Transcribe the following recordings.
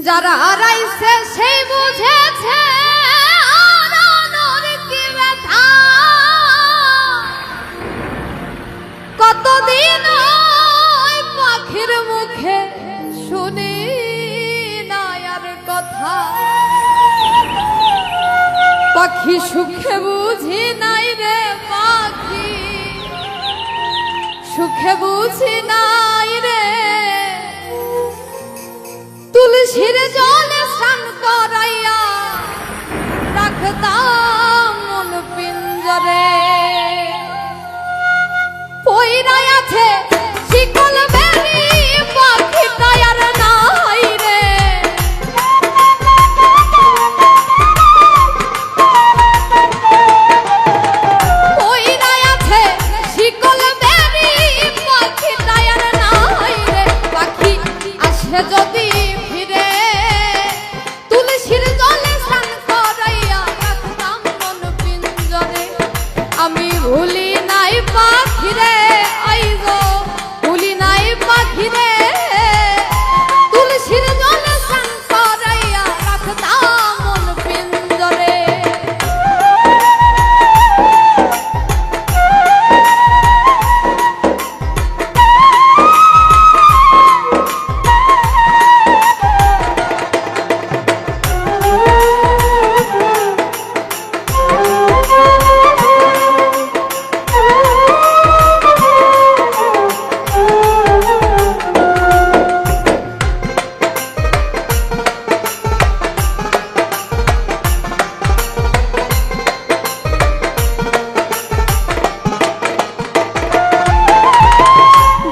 যারা হারাইছে সেই বুঝেছে হারানোর কি ব্যথা। কতদিন ওই পাখির মুখে শুনি না আর কথা। পাখি সুখে বুঝি নাই রে পাখি সুখে বুঝি নাই রে। তুলসীর জলে স্নান করাইয়া রাখতাম মন পিঞ্জরে। পইরাই আছে শিকল বেরি পাখিটা আর নাই রে। পইরাই আছে শিকল বেরি পাখিটা আর নাই রে। পাখি আসে যদি আমি ভুলি নাই পাখিরে আইগো ভুলি নাই পাখিরে। তুলসীর জলে স্নান করাইয়া রাখতাম মন পিঞ্জরে।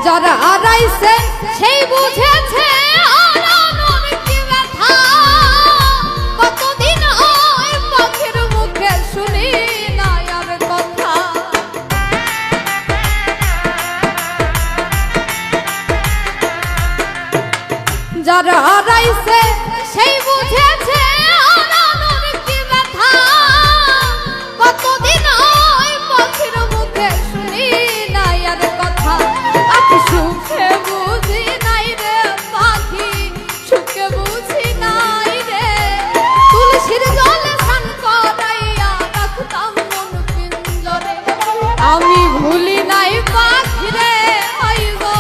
যারা হারাইছে সেই বুঝেছে হারানোর কি ব্যথা। কতদিন ওই পাখির মুখে শুনি না আর কথা। যারা হারাইছে সেই বুঝেছে হারানোর কি ব্যথা। কতদিন ওই পাখির মুখে শুনি না আর কথা। পাখি সুখে বুঝি নাই রে পাখি সুখে বুঝি নাই রে। তুলসীর জলে স্নান করাইয়া রাখতাম মন পিঞ্জরে। আমি ভুলি নাই পাখিরে আইগো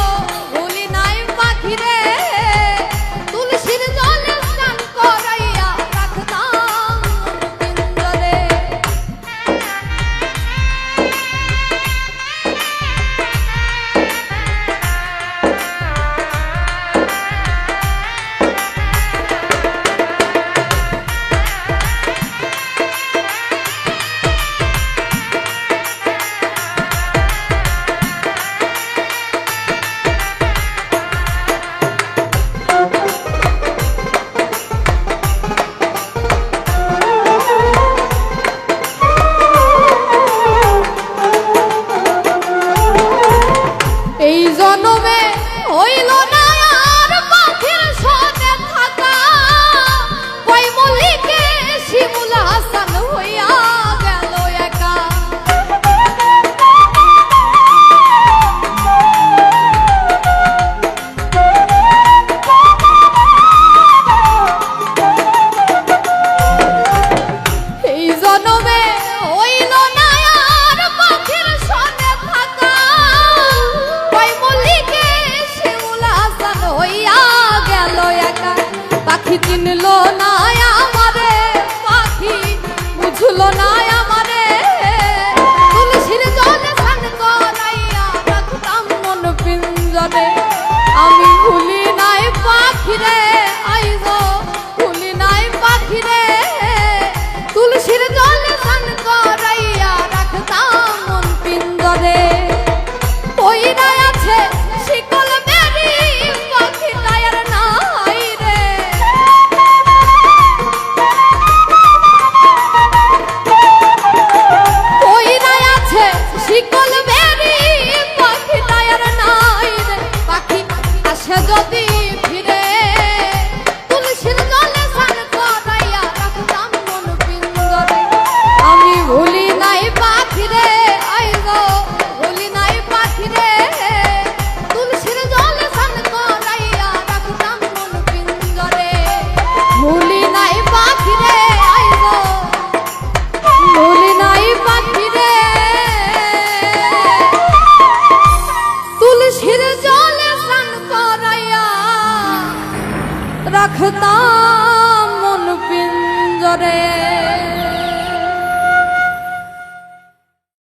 ভুলি নাই পাখিরে। তুলসীর জলে স্নান করাইয়া রাখতাম মন পিঞ্জরে। এই জন্মে হইল না আর পাখির সনে থাকা। কই মল্লিকে শিমুল হাসান হইয়া গেল একা। এই জন্মে হইল না আর পাখির সনে থাকা। হইয়া গেল একা। পাখি চিনলো না আমারে পাখি বুঝলো না আমারে। তুলসীর জলে স্নান করাইয়া রাখতাম মন পিঞ্জরে। আমি ভুলি নাই পাখিরে আইগো ভুলি নাই পাখিরে। তুলসীর জলে স্নান করাইয়া রাখতাম মন পিঞ্জরে। পইরাই আছে শিকল বেরি পাখিটা আর নাই রে। পইরাই আছে শিকল বেরি পাখিটা আর নাই রে। পাখি আসে যদি ফিরে তুলসীর জলে স্নান করাইয়া রাখতাম মন পিঞ্জরে। আমি ভুলি নাই পাখিরে আইগো ভুলি নাই পাখিরে। তুলসীর জলে স্নান করাইয়া রাখতাম মন পিঞ্জরে। রাখতাম মন পিঞ্জরে।